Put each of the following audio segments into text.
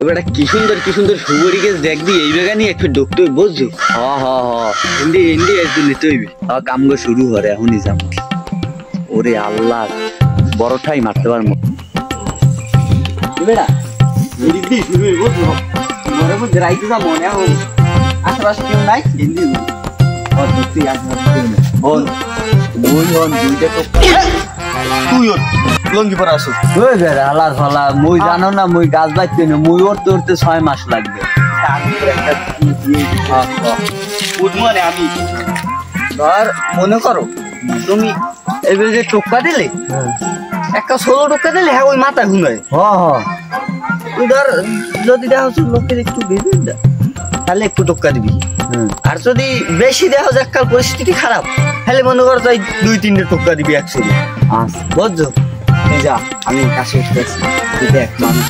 বেটা কি সুন্দর সুবরি গাছ দেখবি এই বেগানি একটু ঢুকতে বুঝছো। হিন্দি একটু নিতে হইবে। কামগো শুরু করে এখনই যাম। ওরে আল্লাহ বড়টাই মারতে পারবো বেটা এদিক দিয়ে শুরু হইব বুঝছো। মনে মধ্যে রাইতে যা মনে এখন আশেপাশে কেউ নাই হিন্দি বল বই হন দুইটা তো তুই লঙ্গি পরে আসো ওই বেড়া আলার ফালা মুই জানো না মুই গাছ বাইতে না মুই উঠতে 6 মাস লাগবে। আমি ধর মনে করো তুমি এবার যে টোকা দিলে একটা 16 টোকা দিলে হ্যাঁ ওই মাথায় হুনায় তুই ধর যদি দেখা হচ্ছে লোকের একটু বেঁধে দেয় তাহলে একটু টোকা দিবি। আর যদি বেশি দেখা যায় কাল পরিস্থিতি খারাপ তাহলে মনে করো তাই 2-3টে টোকা দিবি একসাথে বুঝছো। যা আমি কাছে উঠতেছি দেখ মানুষ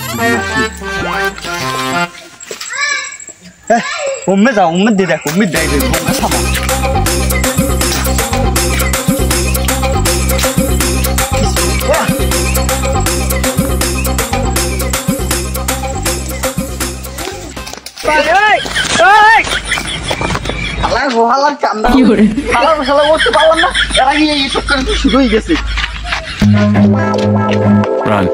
উম্মে যাও উম্মে দিয়ে দেখ উম্মে দেয় করতে পারলাম না এর আগে এই টোকা শুরু হয়ে গেছে। Run.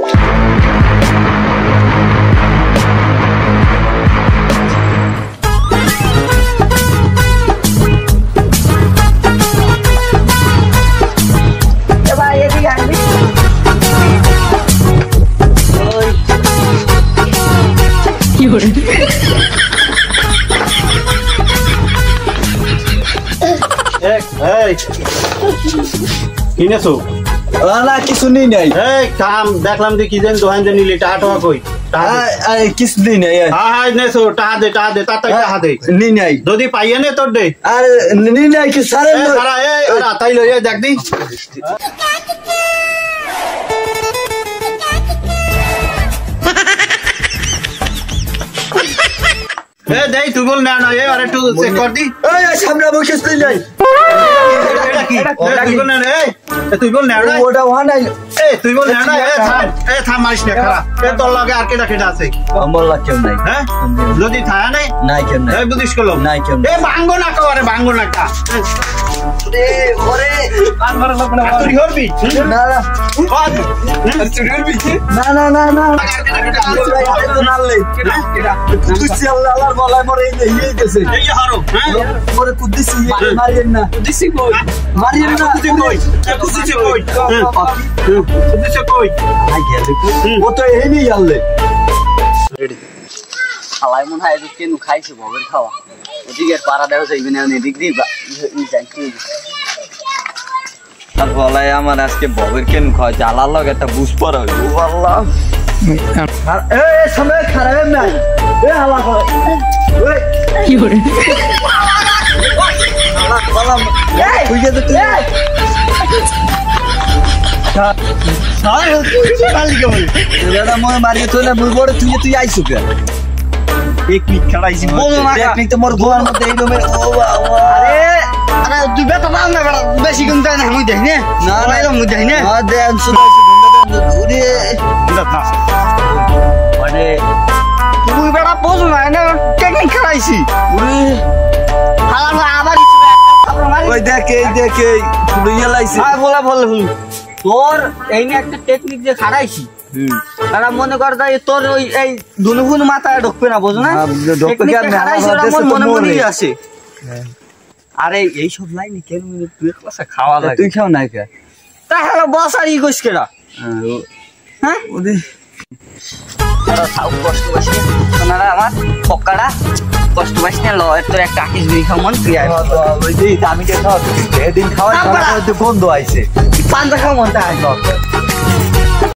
কিনেছো না কিছু নেই নাই কাম দেখলাম যে কি জানি দোকান যে নিলে টাকা টাকা কই কিছু নেই নাই নেছো টাকা দে তাড়াতাড়ি টাকা দে নি নাই যদি পাইয়ে নে তোর দে আর নি নাই কি সারে তাই লইয়া দেখ দি দেই তুই বল না আর একটু চেক কর দি সামনে বসে যাই তুই বল না ওটা ওয়া নাই তুই বল না থাম মারিস না খারাপ তোর লগে আর কেটা আছে আমার লাগ কেউ নাই হ্যাঁ যদি থায়া নাই নাই কেউ নাই বুঝিস কলম নাই কেউ ভাঙ্গো না করে ভাঙ্গো না কা ওরে আর মারা লোক না তুই হরবি না না তুই হরবি না তো নালে তুই আল্লাহ আল্লাহ বলাই মরে এই গেছে এই হারো ওরে কুদ্দিসি মারিয়েন না কুদ্দিসি কই মারিয়েন না কুদ্দিসি কই আই গেলে ও তো এই নি গেলে খালাই মন হয় এদিকে নু খাইছে ববের খাওয়া ওদিকে পাড়া দেও যাইবে না এদিক দি যাইতে আর বলাই আমার আজকে ববের কেন খাওয়া জ্বালা লাগে একটা বুঝ পড়া হইল আল্লাহ আর এই সময় খারাপ না এ হালা করে ওই কি করে আল্লাহ বাবা তুই যে তুই মারিয়ে চলে বড় তুই আইসু কে টেকনিক খেলাইছি টেকনিক তো মোর গোয়ার মধ্যে এই রুমে ও বাবা আরে তুই বেটা নাও না বেটা বেশি গুণ দেয় না মুই দেই না না না মুই দেই না দেন শুনাইছি ওরে মানে তুই বেটা বোঝ না টেকনিক খেলাইছি ওরে হালা আবার ওই দেখে তুই লাইছি আয় বলা বল তোর এই নিয়ে একটা টেকনিক যে খাড়াইছি তারা মনে কর তাই তোর ওই এই দুনুগুন মাথায় ঢুকবে না বোঝো না মনে মনে আসে। আরে এইসব লাইনে কেন তুই ক্লাসে খাওয়া লাগে তুই খাও না কে তাহলে বস আর ই কইস কেডা হ্যাঁ ওদি কষ্ট পাইছি সোনারা আমার পক্কাটা কষ্ট পাইছি না লয় তোর একটা আকিস বিড়ি খাও মন তুই ওই যে দামিকে খাওয়া এদিন খাওয়া বন্ধ আইছে পান্তা খাও মনটা আইলো